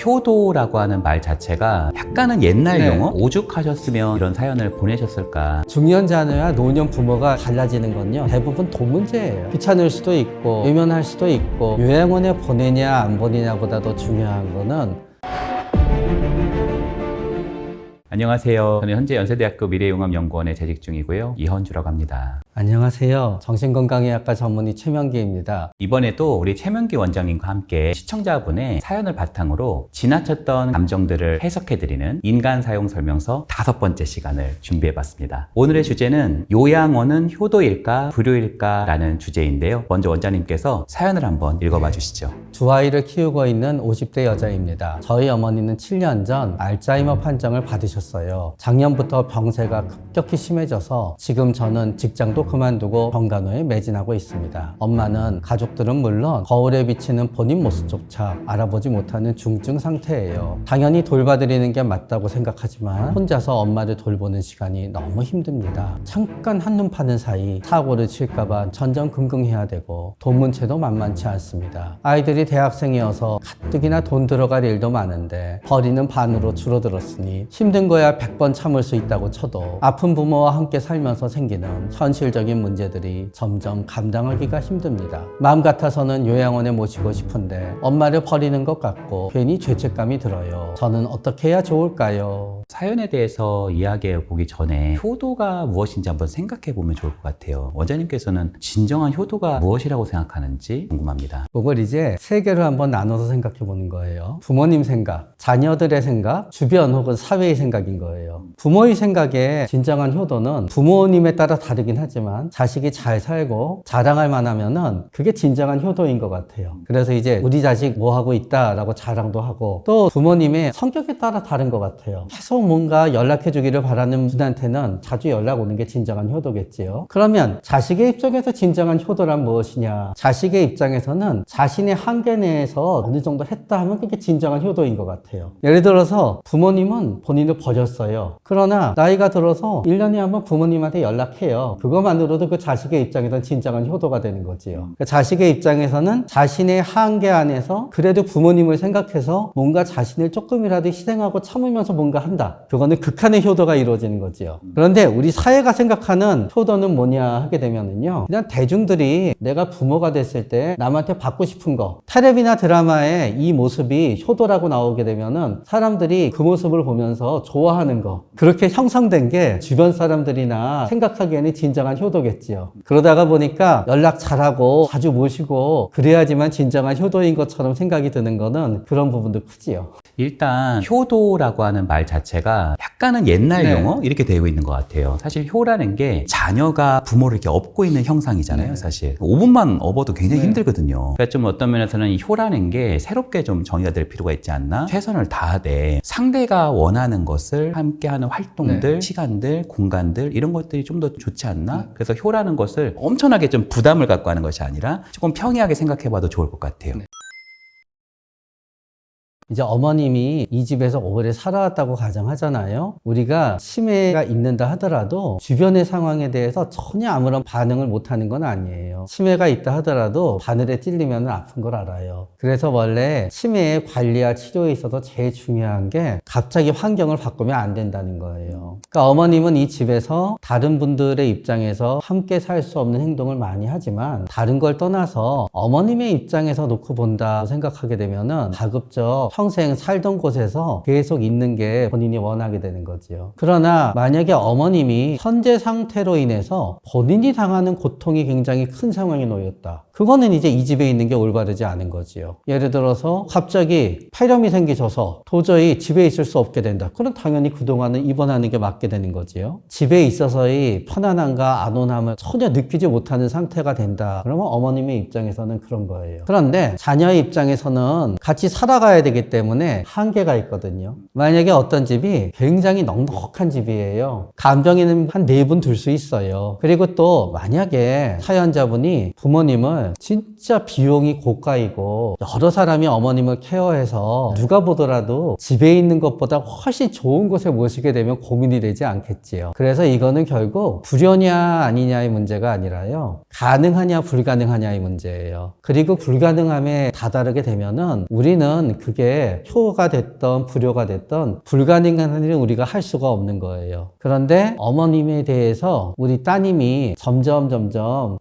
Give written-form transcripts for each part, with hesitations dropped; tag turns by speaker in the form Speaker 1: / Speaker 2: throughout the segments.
Speaker 1: 효도라고 하는 말 자체가 약간은 옛날
Speaker 2: 네.
Speaker 1: 용어? 오죽하셨으면 이런 사연을 보내셨을까.
Speaker 2: 중년 자녀와 노년 부모가 달라지는 건요, 대부분 돈 문제예요. 귀찮을 수도 있고 외면할 수도 있고 요양원에 보내냐 안 보내냐보다 더 중요한 거는
Speaker 1: 안녕하세요. 저는 현재 연세대학교 미래융합연구원에 재직 중이고요. 이헌주라고 합니다.
Speaker 2: 안녕하세요. 정신건강의학과 전문의 최명기입니다.
Speaker 1: 이번에도 우리 최명기 원장님과 함께 시청자분의 사연을 바탕으로 지나쳤던 감정들을 해석해드리는 인간사용설명서 5번째 시간을 준비해봤습니다. 오늘의 주제는 요양원은 효도일까 불효일까 라는 주제인데요. 먼저 원장님께서 사연을 한번 읽어봐 주시죠.
Speaker 2: 두 아이를 키우고 있는 50대 여자입니다. 저희 어머니는 7년 전 알츠하이머 판정을 받으셨어요. 작년부터 병세가 급격히 심해져서 지금 저는 직장도 그만두고 병간호에 매진하고 있습니다. 엄마는 가족들은 물론 거울에 비치는 본인 모습조차 알아보지 못하는 중증 상태예요. 당연히 돌봐드리는 게 맞다고 생각하지만 혼자서 엄마를 돌보는 시간이 너무 힘듭니다. 잠깐 한눈 파는 사이 사고를 칠까봐 전전긍긍해야 되고 돈 문제도 만만치 않습니다. 아이들이 대학생이어서 가뜩이나 돈 들어갈 일도 많은데 벌이는 반으로 줄어들었으니 힘든 거야 100번 참을 수 있다고 쳐도 아픈 부모와 함께 살면서 생기는 현실적인 문제들이 점점 감당하기가 힘듭니다. 마음 같아서는 요양원에 모시고 싶은데 엄마를 버리는 것 같고 괜히 죄책감이 들어요. 저는 어떻게 해야 좋을까요?
Speaker 1: 사연에 대해서 이야기해 보기 전에 효도가 무엇인지 한번 생각해 보면 좋을 것 같아요. 원장님께서는 진정한 효도가 무엇이라고 생각하는지 궁금합니다.
Speaker 2: 그걸 이제 세 개로 한번 나눠서 생각해 보는 거예요. 부모님 생각, 자녀들의 생각, 주변 혹은 사회의 생각인 거예요. 부모의 생각에 진정한 효도는 부모님에 따라 다르긴 하지만 자식이 잘 살고 자랑할 만하면은 그게 진정한 효도인 것 같아요. 그래서 이제 우리 자식 뭐 하고 있다라고 자랑도 하고 또 부모님의 성격에 따라 다른 것 같아요. 계속 뭔가 연락해 주기를 바라는 분한테는 자주 연락 오는 게 진정한 효도겠지요. 그러면 자식의 입장에서 진정한 효도란 무엇이냐? 자식의 입장에서는 자신의 한계 내에서 어느 정도 했다 하면 그게 진정한 효도인 것 같아요. 예를 들어서 부모님은 본인을 버렸어요. 그러나 나이가 들어서 1년에 한번 부모님한테 연락해요. 그것만으로도 그 자식의 입장에서는 진정한 효도가 되는 거지요. 그 자식의 입장에서는 자신의 한계 안에서 그래도 부모님을 생각해서 뭔가 자신을 조금이라도 희생하고 참으면서 뭔가 한다. 그거는 극한의 효도가 이루어지는 거지요. 그런데 우리 사회가 생각하는 효도는 뭐냐 하게 되면은요, 그냥 대중들이 내가 부모가 됐을 때 남한테 받고 싶은 거, 텔레비나 드라마에 이 모습이 효도라고 나오게 되면은 사람들이 그 모습을 보면서 좋아하는 거, 그렇게 형성된 게 주변 사람들이나 생각하기에는 진정한 효도겠지요. 그러다가 보니까 연락 잘하고 자주 모시고 그래야지만 진정한 효도인 것처럼 생각이 드는 거는 그런 부분도 크지요.
Speaker 1: 일단 효도라고 하는 말 자체가 약간은 옛날
Speaker 2: 네.
Speaker 1: 용어 이렇게 되어 있는 것 같아요. 사실 효라는 게 자녀가 부모를 이렇게 업고 있는 형상이잖아요.
Speaker 2: 네.
Speaker 1: 사실 5분만 업어도 굉장히
Speaker 2: 네.
Speaker 1: 힘들거든요. 그러니까 좀 어떤 면에서는 이 효라는 게 새롭게 좀 정의가 될 필요가 있지 않나? 최선을 다하되 상대가 원하는 것을 함께하는 활동들,
Speaker 2: 네.
Speaker 1: 시간들, 공간들 이런 것들이 좀 더 좋지 않나? 그래서 효라는 것을 엄청나게 좀 부담을 갖고 하는 것이 아니라 조금 평이하게 생각해봐도 좋을 것 같아요.
Speaker 2: 이제 어머님이 이 집에서 오래 살아왔다고 가정하잖아요. 우리가 치매가 있는다 하더라도 주변의 상황에 대해서 전혀 아무런 반응을 못하는 건 아니에요. 치매가 있다 하더라도 바늘에 찔리면 아픈 걸 알아요. 그래서 원래 치매의 관리와 치료에 있어서 제일 중요한 게 갑자기 환경을 바꾸면 안 된다는 거예요. 그러니까 어머님은 이 집에서 다른 분들의 입장에서 함께 살 수 없는 행동을 많이 하지만 다른 걸 떠나서 어머님의 입장에서 놓고 본다 생각하게 되면은 가급적 평생 살던 곳에서 계속 있는 게 본인이 원하게 되는 거지요. 그러나 만약에 어머님이 현재 상태로 인해서 본인이 당하는 고통이 굉장히 큰 상황에 놓였다. 그거는 이제 이 집에 있는 게 올바르지 않은 거지요. 예를 들어서 갑자기 폐렴이 생기셔서 도저히 집에 있을 수 없게 된다. 그럼 당연히 그동안은 입원하는 게 맞게 되는 거지요. 집에 있어서의 편안함과 안온함을 전혀 느끼지 못하는 상태가 된다. 그러면 어머님의 입장에서는 그런 거예요. 그런데 자녀의 입장에서는 같이 살아가야 되기 때문에 한계가 있거든요. 만약에 어떤 집이 굉장히 넉넉한 집이에요. 간병인은 한 4분 둘 수 있어요. 그리고 또 만약에 사연자분이 부모님을 진짜 비용이 고가이고 여러 사람이 어머님을 케어해서 누가 보더라도 집에 있는 것보다 훨씬 좋은 곳에 모시게 되면 고민이 되지 않겠지요. 그래서 이거는 결국 불효냐 아니냐의 문제가 아니라요, 가능하냐 불가능하냐의 문제예요. 그리고 불가능함에 다다르게 되면은 우리는 그게 그게 효가 됐던 불효가 됐던 불가능한 일은 우리가 할 수가 없는 거예요. 그런데 어머님에 대해서 우리 따님이 점점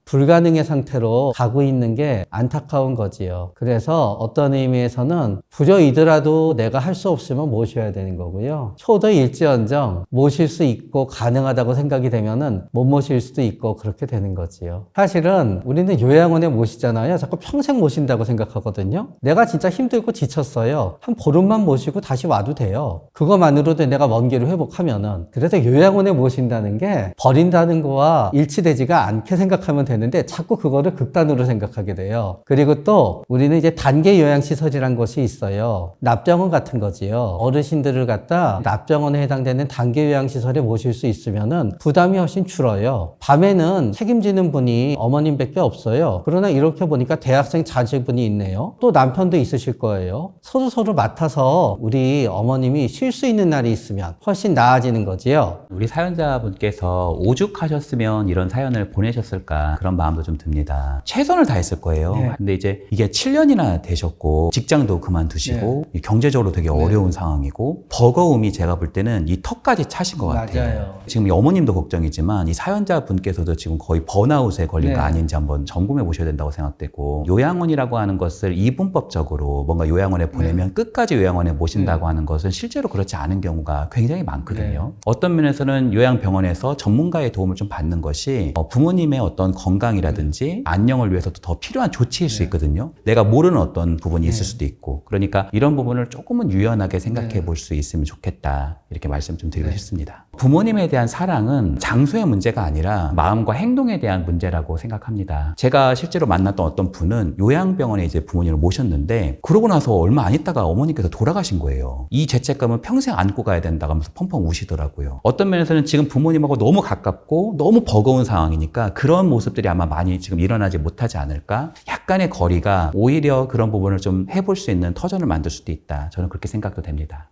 Speaker 2: 불가능의 상태로 가고 있는 게 안타까운 거지요. 그래서 어떤 의미에서는 불효이더라도 내가 할 수 없으면 모셔야 되는 거고요. 효도일지언정 모실 수 있고 가능하다고 생각이 되면은 못 모실 수도 있고 그렇게 되는 거지요. 사실은 우리는 요양원에 모시잖아요. 자꾸 평생 모신다고 생각하거든요. 내가 진짜 힘들고 지쳤어요. 한 보름만 모시고 다시 와도 돼요. 그거만으로도 내가 먼 길을 회복하면은. 그래서 요양원에 모신다는 게 버린다는 거와 일치되지가 않게 생각하면 되는데 자꾸 그거를 극단으로 생각하게 돼요. 그리고 또 우리는 이제 단계 요양시설이란 것이 있어요. 납병원 같은 거지요. 어르신들을 갖다 납병원에 해당되는 단계 요양시설에 모실 수 있으면은 부담이 훨씬 줄어요. 밤에는 책임지는 분이 어머님밖에 없어요. 그러나 이렇게 보니까 대학생 자제분이 있네요. 또 남편도 있으실 거예요. 서로 맡아서 우리 어머님이 쉴 수 있는 날이 있으면 훨씬 나아지는 거지요.
Speaker 1: 우리 사연자분께서 오죽하셨으면 이런 사연을 보내셨을까 그런 마음도 좀 듭니다. 최선을 다했을 거예요.
Speaker 2: 네.
Speaker 1: 근데 이제 이게 7년이나 되셨고 직장도 그만두시고 경제적으로 되게 어려운 상황이고 버거움이 제가 볼 때는 이 턱까지 차신 것 같아요.
Speaker 2: 맞아요.
Speaker 1: 지금 이 어머님도 걱정이지만 이 사연자분께서도 지금 거의 번아웃에 걸린 거 아닌지 한번 점검해 보셔야 된다고 생각되고, 요양원이라고 하는 것을 이분법적으로 뭔가 요양원에 보내면 끝까지 요양원에 모신다고 하는 것은 실제로 그렇지 않은 경우가 굉장히 많거든요. 어떤 면에서는 요양병원에서 전문가의 도움을 좀 받는 것이 부모님의 어떤 건강이라든지 안녕을 위해서도 더 필요한 조치일 수 있거든요. 내가 모르는 어떤 부분이 있을 수도 있고, 그러니까 이런 부분을 조금은 유연하게 생각해 볼 수 있으면 좋겠다, 이렇게 말씀 좀 드리고 싶습니다. 부모님에 대한 사랑은 장소의 문제가 아니라 마음과 행동에 대한 문제라고 생각합니다. 제가 실제로 만났던 어떤 분은 요양병원에 이제 부모님을 모셨는데 그러고 나서 얼마 안 있다가 어머니께서 돌아가신 거예요. 이 죄책감은 평생 안고 가야 된다고 하면서 펑펑 우시더라고요. 어떤 면에서는 지금 부모님하고 너무 가깝고 너무 버거운 상황이니까 그런 모습들이 아마 많이 지금 일어나지 못하지 않을까? 약간의 거리가 오히려 그런 부분을 좀 해볼 수 있는 터전을 만들 수도 있다. 저는 그렇게 생각도 됩니다.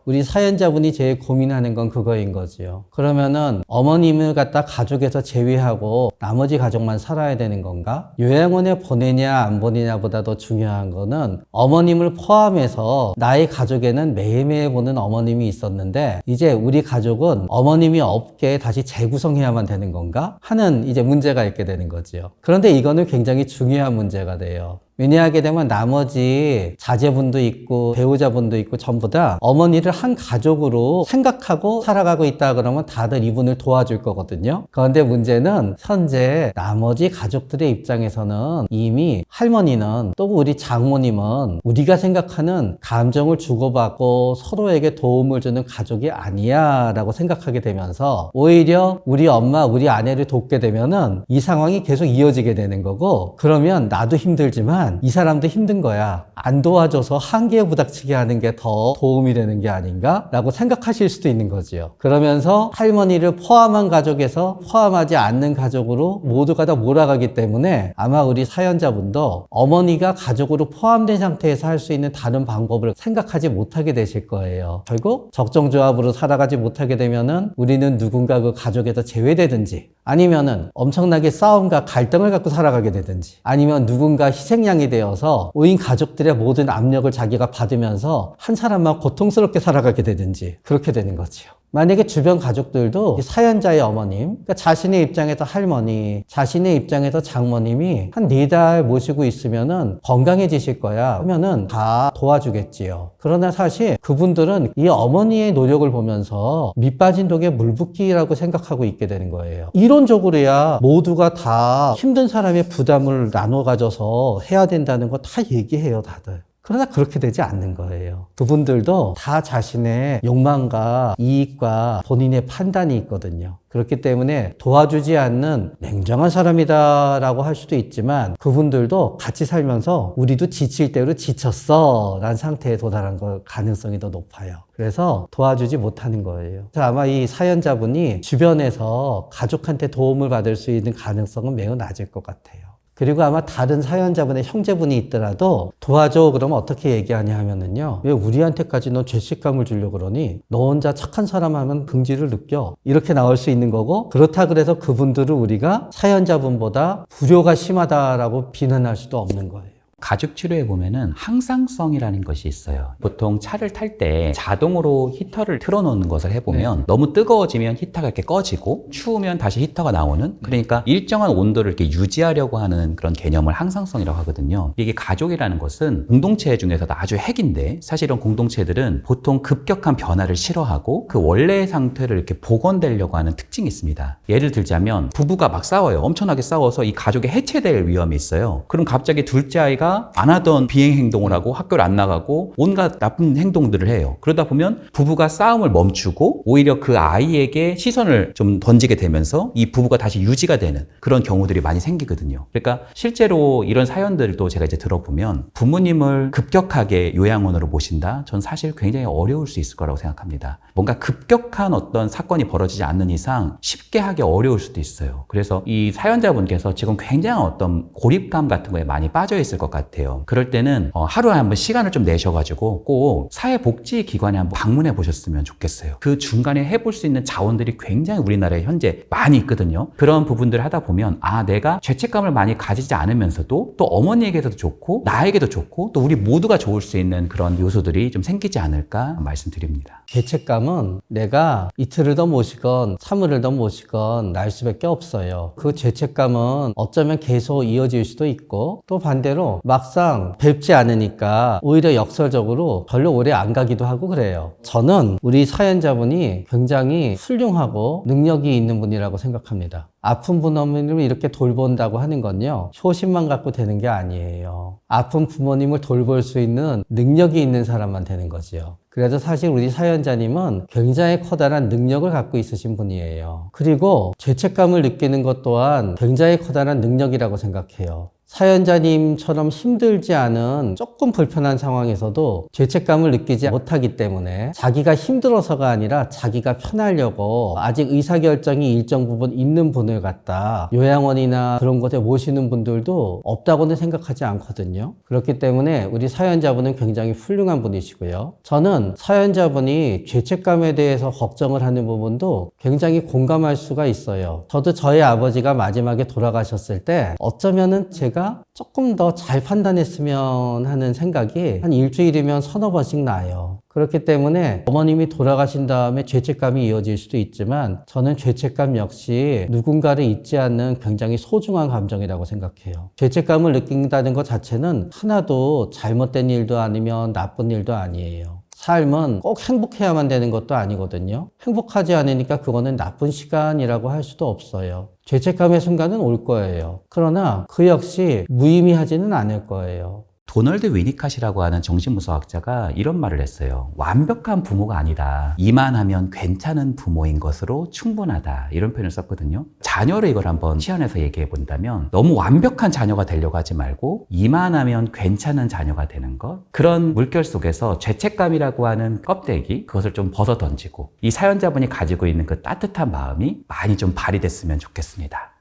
Speaker 2: 우리 사연자분이 제일 고민하는 건 그거인 거지요. 그러면은 어머님을 갖다 가족에서 제외하고 나머지 가족만 살아야 되는 건가? 요양원에 보내냐 안 보내냐보다 더 중요한 거는 어머님을 포함해서 나의 가족에는 매일매일 보는 어머님이 있었는데 이제 우리 가족은 어머님이 없게 다시 재구성해야만 되는 건가? 하는 이제 문제가 있게 되는 거지요. 그런데 이거는 굉장히 중요한 문제가 돼요. 왜냐하게 되면 나머지 자제분도 있고 배우자분도 있고 전부 다 어머니를 한 가족으로 생각하고 살아가고 있다 그러면 다들 이분을 도와줄 거거든요. 그런데 문제는 현재 나머지 가족들의 입장에서는 이미 할머니는 또 우리 장모님은 우리가 생각하는 감정을 주고받고 서로에게 도움을 주는 가족이 아니야 라고 생각하게 되면서 오히려 우리 엄마, 우리 아내를 돕게 되면은 이 상황이 계속 이어지게 되는 거고, 그러면 나도 힘들지만 이 사람도 힘든 거야. 안 도와줘서 한계에 부닥치게 하는 게 더 도움이 되는 게 아닌가? 라고 생각하실 수도 있는 거지요. 그러면서 할머니를 포함한 가족에서 포함하지 않는 가족으로 모두가 다 몰아가기 때문에 아마 우리 사연자분도 어머니가 가족으로 포함된 상태에서 할 수 있는 다른 방법을 생각하지 못하게 되실 거예요. 결국 적정조합으로 살아가지 못하게 되면은 우리는 누군가 그 가족에서 제외되든지 아니면은 엄청나게 싸움과 갈등을 갖고 살아가게 되든지 아니면 누군가 희생양이 되어서 온 가족들의 모든 압력을 자기가 받으면서 한 사람만 고통스럽게 살아가게 되든지 그렇게 되는 거지요. 만약에 주변 가족들도 사연자의 어머님, 그러니까 자신의 입장에서 할머니, 자신의 입장에서 장모님이 한 4달 모시고 있으면은 건강해지실 거야 하면은 다 도와주겠지요. 그러나 사실 그분들은 이 어머니의 노력을 보면서 밑빠진 독에 물 붓기라고 생각하고 있게 되는 거예요. 이론적으로야 모두가 다 힘든 사람의 부담을 나눠 가져서 해야 된다는 거 다 얘기해요, 다들. 그러나 그렇게 되지 않는 거예요. 그분들도 다 자신의 욕망과 이익과 본인의 판단이 있거든요. 그렇기 때문에 도와주지 않는 냉정한 사람이다라고 할 수도 있지만 그분들도 같이 살면서 우리도 지칠 대로 지쳤어 라는 상태에 도달한 걸 가능성이 더 높아요. 그래서 도와주지 못하는 거예요. 그래서 아마 이 사연자분이 주변에서 가족한테 도움을 받을 수 있는 가능성은 매우 낮을 것 같아요. 그리고 아마 다른 사연자분의 형제분이 있더라도 도와줘 그러면 어떻게 얘기하냐 하면은요, 왜 우리한테까지 너 죄책감을 주려고 그러니? 너 혼자 착한 사람 하면 긍지를 느껴, 이렇게 나올 수 있는 거고, 그렇다 그래서 그분들을 우리가 사연자분보다 불효가 심하다라고 비난할 수도 없는 거예요.
Speaker 1: 가죽 치료에 보면은 항상성이라는 것이 있어요. 보통 차를 탈 때 자동으로 히터를 틀어놓는 것을 해보면 너무 뜨거워지면 히터가 이렇게 꺼지고 추우면 다시 히터가 나오는, 그러니까 일정한 온도를 이렇게 유지하려고 하는 그런 개념을 항상성이라고 하거든요. 이게 가족이라는 것은 공동체 중에서도 아주 핵인데, 사실 이런 공동체들은 보통 급격한 변화를 싫어하고 그 원래의 상태를 이렇게 복원되려고 하는 특징이 있습니다. 예를 들자면 부부가 막 싸워요. 엄청나게 싸워서 이 가족이 해체될 위험이 있어요. 그럼 갑자기 둘째 아이가 안 하던 비행 행동을 하고 학교를 안 나가고 온갖 나쁜 행동들을 해요. 그러다 보면 부부가 싸움을 멈추고 오히려 그 아이에게 시선을 좀 던지게 되면서 이 부부가 다시 유지가 되는 그런 경우들이 많이 생기거든요. 그러니까 실제로 이런 사연들도 제가 이제 들어보면 부모님을 급격하게 요양원으로 모신다? 전 사실 굉장히 어려울 수 있을 거라고 생각합니다. 뭔가 급격한 어떤 사건이 벌어지지 않는 이상 쉽게 하기 어려울 수도 있어요. 그래서 이 사연자분께서 지금 굉장히 어떤 고립감 같은 거에 많이 빠져 있을 것 같아요. 그럴 때는 하루에 한번 시간을 좀 내셔가지고 꼭 사회복지기관에 한번 방문해 보셨으면 좋겠어요. 그 중간에 해볼 수 있는 자원들이 굉장히 우리나라에 현재 많이 있거든요. 그런 부분들을 하다 보면 내가 죄책감을 많이 가지지 않으면서도 또 어머니에게도 좋고 나에게도 좋고 또 우리 모두가 좋을 수 있는 그런 요소들이 좀 생기지 않을까 말씀드립니다.
Speaker 2: 죄책감은 내가 이틀을 더 모시건 3일을 더 모시건 날 수밖에 없어요. 그 죄책감은 어쩌면 계속 이어질 수도 있고, 또 반대로 막상 뵙지 않으니까 오히려 역설적으로 별로 오래 안 가기도 하고 그래요. 저는 우리 사연자분이 굉장히 훌륭하고 능력이 있는 분이라고 생각합니다. 아픈 부모님을 이렇게 돌본다고 하는 건요, 효심만 갖고 되는 게 아니에요. 아픈 부모님을 돌볼 수 있는 능력이 있는 사람만 되는 거죠. 그래서 사실 우리 사연자님은 굉장히 커다란 능력을 갖고 있으신 분이에요. 그리고 죄책감을 느끼는 것 또한 굉장히 커다란 능력이라고 생각해요. 사연자님처럼 힘들지 않은 조금 불편한 상황에서도 죄책감을 느끼지 못하기 때문에 자기가 힘들어서가 아니라 자기가 편하려고 아직 의사결정이 일정 부분 있는 분을 갖다 요양원이나 그런 곳에 모시는 분들도 없다고는 생각하지 않거든요. 그렇기 때문에 우리 사연자분은 굉장히 훌륭한 분이시고요. 저는 사연자분이 죄책감에 대해서 걱정을 하는 부분도 굉장히 공감할 수가 있어요. 저도 저희 아버지가 마지막에 돌아가셨을 때 어쩌면은 제가 조금 더 잘 판단했으면 하는 생각이 한 일주일이면 서너 번씩 나요. 그렇기 때문에 어머님이 돌아가신 다음에 죄책감이 이어질 수도 있지만 저는 죄책감 역시 누군가를 잊지 않는 굉장히 소중한 감정이라고 생각해요. 죄책감을 느낀다는 것 자체는 하나도 잘못된 일도 아니면 나쁜 일도 아니에요. 삶은 꼭 행복해야만 되는 것도 아니거든요. 행복하지 않으니까 그거는 나쁜 시간이라고 할 수도 없어요. 죄책감의 순간은 올 거예요. 그러나 그 역시 무의미하지는 않을 거예요.
Speaker 1: 도널드 위니캇이라고 하는 정신분석학자가 이런 말을 했어요. 완벽한 부모가 아니다. 이만하면 괜찮은 부모인 것으로 충분하다. 이런 표현을 썼거든요. 자녀를 이걸 한번 시연해서 얘기해 본다면 너무 완벽한 자녀가 되려고 하지 말고 이만하면 괜찮은 자녀가 되는 것. 그런 물결 속에서 죄책감이라고 하는 껍데기, 그것을 좀 벗어 던지고 이 사연자분이 가지고 있는 그 따뜻한 마음이 많이 좀 발휘됐으면 좋겠습니다.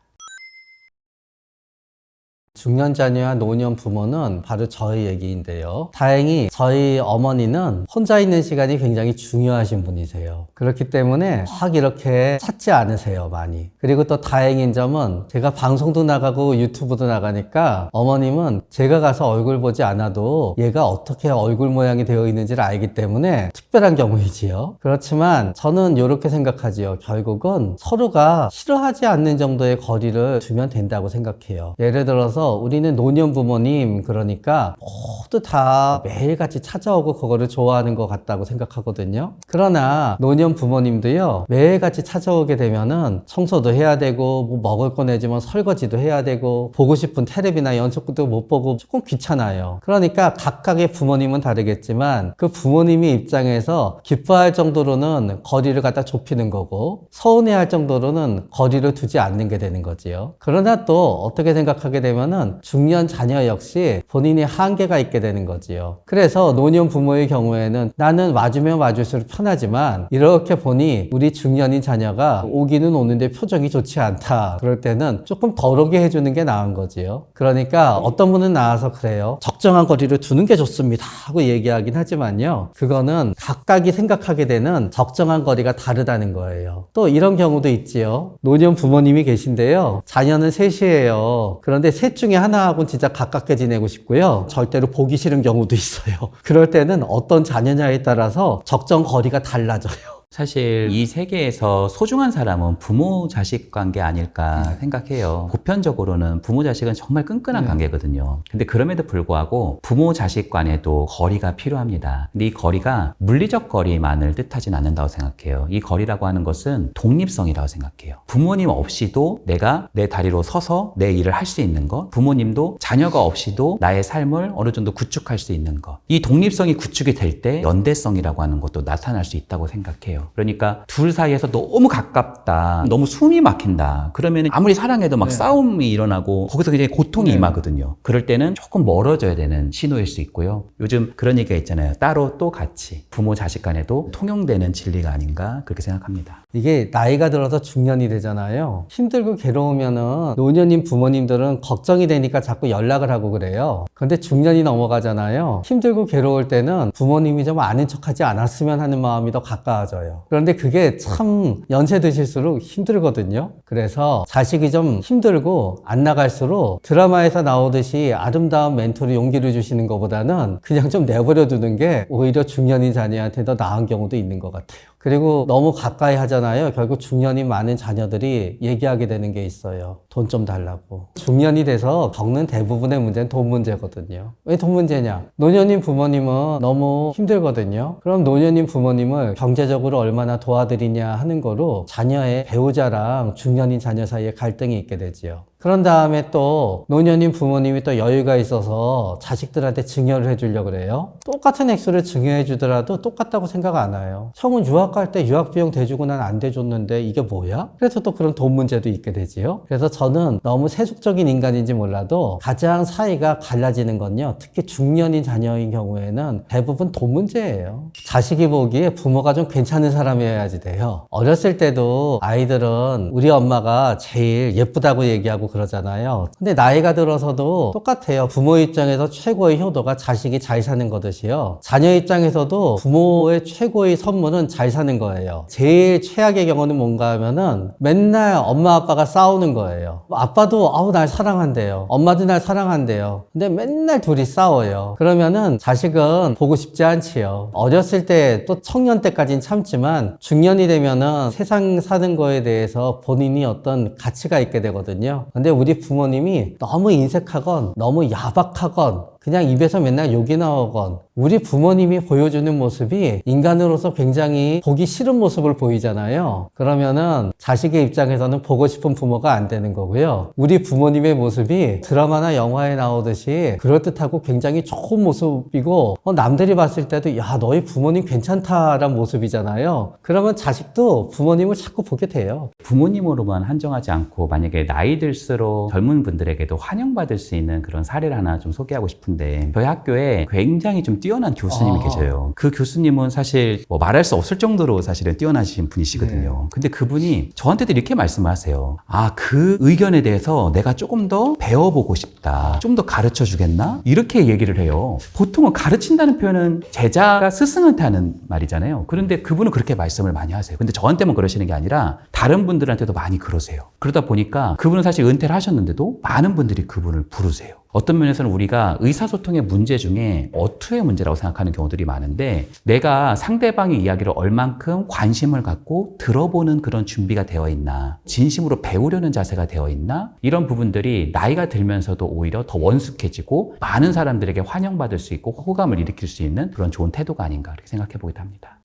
Speaker 2: 중년 자녀와 노년 부모는 바로 저의 얘기인데요. 다행히 저희 어머니는 혼자 있는 시간이 굉장히 중요하신 분이세요. 그렇기 때문에 확 이렇게 찾지 않으세요, 많이. 그리고 또 다행인 점은 제가 방송도 나가고 유튜브도 나가니까 어머님은 제가 가서 얼굴 보지 않아도 얘가 어떻게 얼굴 모양이 되어 있는지를 알기 때문에 특별한 경우이지요. 그렇지만 저는 이렇게 생각하지요. 결국은 서로가 싫어하지 않는 정도의 거리를 두면 된다고 생각해요. 예를 들어서 우리는 노년 부모님, 그러니까 모두 다 매일같이 찾아오고 그거를 좋아하는 것 같다고 생각하거든요. 그러나 노년 부모님도요, 매일같이 찾아오게 되면은 청소도 해야 되고 뭐 먹을 거 내지만 설거지도 해야 되고 보고 싶은 텔레비나 연속도 못 보고 조금 귀찮아요. 그러니까 각각의 부모님은 다르겠지만 그 부모님의 입장에서 기뻐할 정도로는 거리를 갖다 좁히는 거고 서운해할 정도로는 거리를 두지 않는 게 되는 거지요. 그러나 또 어떻게 생각하게 되면은 중년 자녀 역시 본인의 한계가 있게 되는 거지요. 그래서 노년 부모의 경우에는 나는 와주면 와줄수록 편하지만 이렇게 보니 우리 중년인 자녀가 오기는 오는데 표정이 좋지 않다. 그럴 때는 조금 덜 오게 해주는 게 나은 거지요. 그러니까 어떤 분은 나와서 그래요. 적정한 거리를 두는 게 좋습니다 하고 얘기하긴 하지만요. 그거는 각각이 생각하게 되는 적정한 거리가 다르다는 거예요. 또 이런 경우도 있지요. 노년 부모님이 계신데요. 자녀는 셋이에요. 그런데 셋 중에 하나하고는 진짜 가깝게 지내고 싶고요. 절대로 보기 싫은 경우도 있어요. 그럴 때는 어떤 자녀냐에 따라서 적정 거리가 달라져요.
Speaker 1: 사실 이 세계에서 소중한 사람은 부모 자식 관계 아닐까 생각해요. 보편적으로는 부모 자식은 정말 끈끈한 관계거든요. 근데 그럼에도 불구하고 부모 자식 간에도 거리가 필요합니다. 근데 이 거리가 물리적 거리만을 뜻하진 않는다고 생각해요. 이 거리라고 하는 것은 독립성이라고 생각해요. 부모님 없이도 내가 내 다리로 서서 내 일을 할 수 있는 것, 부모님도 자녀가 없이도 나의 삶을 어느 정도 구축할 수 있는 것. 이 독립성이 구축이 될 때 연대성이라고 하는 것도 나타날 수 있다고 생각해요. 그러니까 둘 사이에서 너무 가깝다, 너무 숨이 막힌다, 그러면 아무리 사랑해도 막 싸움이 일어나고 거기서 굉장히 고통이 임하거든요. 그럴 때는 조금 멀어져야 되는 신호일 수 있고요. 요즘 그런 얘기가 있잖아요. 따로 또 같이. 부모 자식 간에도 통용되는 진리가 아닌가 그렇게 생각합니다.
Speaker 2: 이게 나이가 들어서 중년이 되잖아요. 힘들고 괴로우면은 노년인 부모님들은 걱정이 되니까 자꾸 연락을 하고 그래요. 근데 중년이 넘어가잖아요. 힘들고 괴로울 때는 부모님이 좀 아는 척하지 않았으면 하는 마음이 더 가까워져요. 그런데 그게 참 연세 드실수록 힘들거든요. 그래서 자식이 좀 힘들고 안 나갈수록 드라마에서 나오듯이 아름다운 멘토로 용기를 주시는 것보다는 그냥 좀 내버려 두는 게 오히려 중년인 자녀한테 더 나은 경우도 있는 것 같아요. 그리고 너무 가까이 하잖아요. 결국 중년이 많은 자녀들이 얘기하게 되는 게 있어요. 돈 좀 달라고. 중년이 돼서 겪는 대부분의 문제는 돈 문제거든요. 왜 돈 문제냐? 노년인 부모님은 너무 힘들거든요. 그럼 노년인 부모님을 경제적으로 얼마나 도와드리냐 하는 거로 자녀의 배우자랑 중년인 자녀 사이에 갈등이 있게 되지요. 그런 다음에 또 노년인 부모님이 또 여유가 있어서 자식들한테 증여를 해주려고 그래요. 똑같은 액수를 증여해 주더라도 똑같다고 생각 안 해요. 형은 유학 갈 때 유학비용 대주고 난 안 대줬는데 이게 뭐야? 그래서 또 그런 돈 문제도 있게 되지요. 그래서 저는 너무 세속적인 인간인지 몰라도 가장 사이가 갈라지는 건요, 특히 중년인 자녀인 경우에는 대부분 돈 문제예요. 자식이 보기에 부모가 좀 괜찮은 사람이어야지 돼요. 어렸을 때도 아이들은 우리 엄마가 제일 예쁘다고 얘기하고 그러잖아요. 근데 나이가 들어서도 똑같아요. 부모 입장에서 최고의 효도가 자식이 잘 사는 거듯이요. 자녀 입장에서도 부모의 최고의 선물은 잘 사는 거예요. 제일 최악의 경우는 뭔가 하면은 맨날 엄마 아빠가 싸우는 거예요. 아빠도 날 사랑한대요. 엄마도 날 사랑한대요. 근데 맨날 둘이 싸워요. 그러면은 자식은 보고 싶지 않지요. 어렸을 때 또 청년 때까지는 참지만 중년이 되면은 세상 사는 거에 대해서 본인이 어떤 가치가 있게 되거든요. 근데 우리 부모님이 너무 인색하건 너무 야박하건 그냥 입에서 맨날 욕이 나오건 우리 부모님이 보여주는 모습이 인간으로서 굉장히 보기 싫은 모습을 보이잖아요. 그러면은 자식의 입장에서는 보고 싶은 부모가 안 되는 거고요. 우리 부모님의 모습이 드라마나 영화에 나오듯이 그럴듯하고 굉장히 좋은 모습이고 남들이 봤을 때도 야, 너희 부모님 괜찮다라는 모습이잖아요. 그러면 자식도 부모님을 자꾸 보게 돼요.
Speaker 1: 부모님으로만 한정하지 않고 만약에 나이 들수록 젊은 분들에게도 환영받을 수 있는 그런 사례를 하나 좀 소개하고 싶은데, 저희 학교에 굉장히 좀 뛰어난 교수님이 계셔요. 그 교수님은 사실 뭐 말할 수 없을 정도로 사실은 뛰어나신 분이시거든요. 근데 그분이 저한테도 이렇게 말씀을 하세요. 그 의견에 대해서 내가 조금 더 배워보고 싶다. 좀 더 가르쳐 주겠나? 이렇게 얘기를 해요. 보통은 가르친다는 표현은 제자가 스승한테 하는 말이잖아요. 그런데 그분은 그렇게 말씀을 많이 하세요. 근데 저한테만 그러시는 게 아니라 다른 분들한테도 많이 그러세요. 그러다 보니까 그분은 사실 은퇴를 하셨는데도 많은 분들이 그분을 부르세요. 어떤 면에서는 우리가 의사소통의 문제 중에 어투의 문제라고 생각하는 경우들이 많은데, 내가 상대방의 이야기를 얼만큼 관심을 갖고 들어보는 그런 준비가 되어 있나, 진심으로 배우려는 자세가 되어 있나, 이런 부분들이 나이가 들면서도 오히려 더 원숙해지고 많은 사람들에게 환영받을 수 있고 호감을 일으킬 수 있는 그런 좋은 태도가 아닌가 이렇게 생각해 보기도 합니다.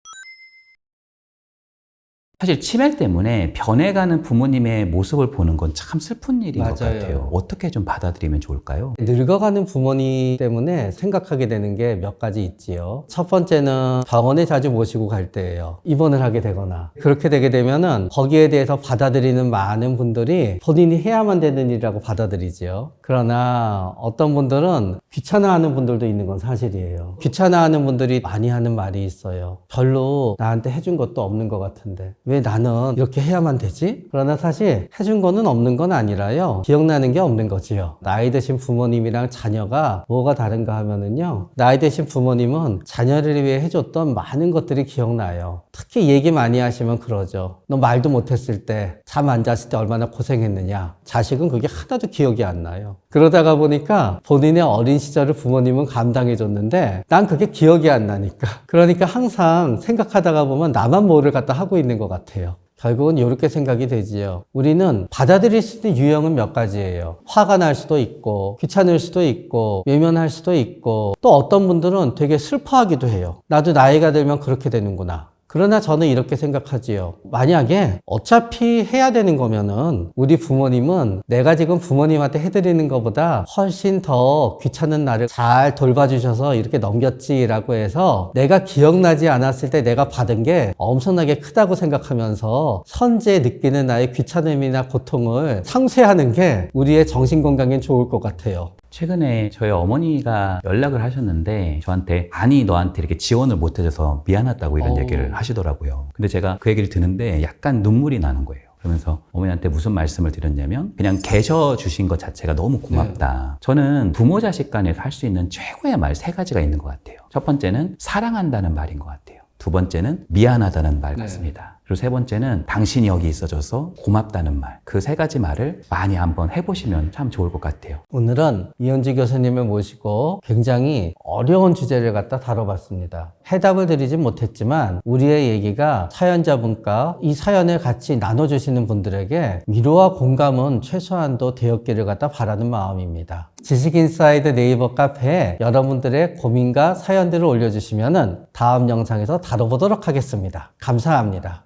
Speaker 1: 사실 치매 때문에 변해가는 부모님의 모습을 보는 건 참 슬픈 일인 것 같아요. 어떻게 좀 받아들이면 좋을까요?
Speaker 2: 늙어가는 부모님 때문에 생각하게 되는 게 몇 가지 있지요. 첫 번째는 병원에 자주 모시고 갈 때예요. 입원을 하게 되거나 그렇게 되게 되면은 거기에 대해서 받아들이는 많은 분들이 본인이 해야만 되는 일이라고 받아들이지요. 그러나 어떤 분들은 귀찮아하는 분들도 있는 건 사실이에요. 귀찮아하는 분들이 많이 하는 말이 있어요. 별로 나한테 해준 것도 없는 것 같은데 왜 나는 이렇게 해야만 되지? 그러나 사실 해준 거는 없는 건 아니라요. 기억나는 게 없는 거지요. 나이 드신 부모님이랑 자녀가 뭐가 다른가 하면은요. 나이 드신 부모님은 자녀를 위해 해줬던 많은 것들이 기억나요. 특히 얘기 많이 하시면 그러죠. 너 말도 못했을 때, 잠 안 잤을 때 얼마나 고생했느냐. 자식은 그게 하나도 기억이 안 나요. 그러다가 보니까 본인의 어린 시절을 부모님은 감당해줬는데 난 그게 기억이 안 나니까. 그러니까 항상 생각하다가 보면 나만 뭐를 갖다 하고 있는 것 같아요. 결국은 이렇게 생각이 되지요. 우리는 받아들일 수 있는 유형은 몇 가지예요. 화가 날 수도 있고, 귀찮을 수도 있고, 외면할 수도 있고, 또 어떤 분들은 되게 슬퍼하기도 해요. 나도 나이가 들면 그렇게 되는구나. 그러나 저는 이렇게 생각하지요. 만약에 어차피 해야 되는 거면은 우리 부모님은 내가 지금 부모님한테 해드리는 것보다 훨씬 더 귀찮은 나를 잘 돌봐주셔서 이렇게 넘겼지라고 해서 내가 기억나지 않았을 때 내가 받은 게 엄청나게 크다고 생각하면서 현재 느끼는 나의 귀찮음이나 고통을 상쇄하는 게 우리의 정신건강엔 좋을 것 같아요.
Speaker 1: 최근에 저희 어머니가 연락을 하셨는데 저한테 아니 너한테 이렇게 지원을 못 해줘서 미안하다고 이런 얘기를 하시더라고요. 근데 제가 그 얘기를 듣는데 약간 눈물이 나는 거예요. 그러면서 어머니한테 무슨 말씀을 드렸냐면 그냥 계셔 주신 것 자체가 너무 고맙다. 저는 부모 자식 간에서 할 수 있는 최고의 말 3가지가 있는 것 같아요. 첫 번째는 사랑한다는 말인 것 같아요. 두 번째는 미안하다는 말 같습니다. 그리고 세 번째는 당신이 여기 있어줘서 고맙다는 말. 그 3가지 말을 많이 한번 해보시면 참 좋을 것 같아요.
Speaker 2: 오늘은 이현주 교수님을 모시고 굉장히 어려운 주제를 갖다 다뤄봤습니다. 해답을 드리진 못했지만 우리의 얘기가 사연자분과 이 사연을 같이 나눠주시는 분들에게 위로와 공감은 최소한도 되었기를 갖다 바라는 마음입니다. 지식인사이드 네이버 카페에 여러분들의 고민과 사연들을 올려주시면 다음 영상에서 다뤄보도록 하겠습니다. 감사합니다.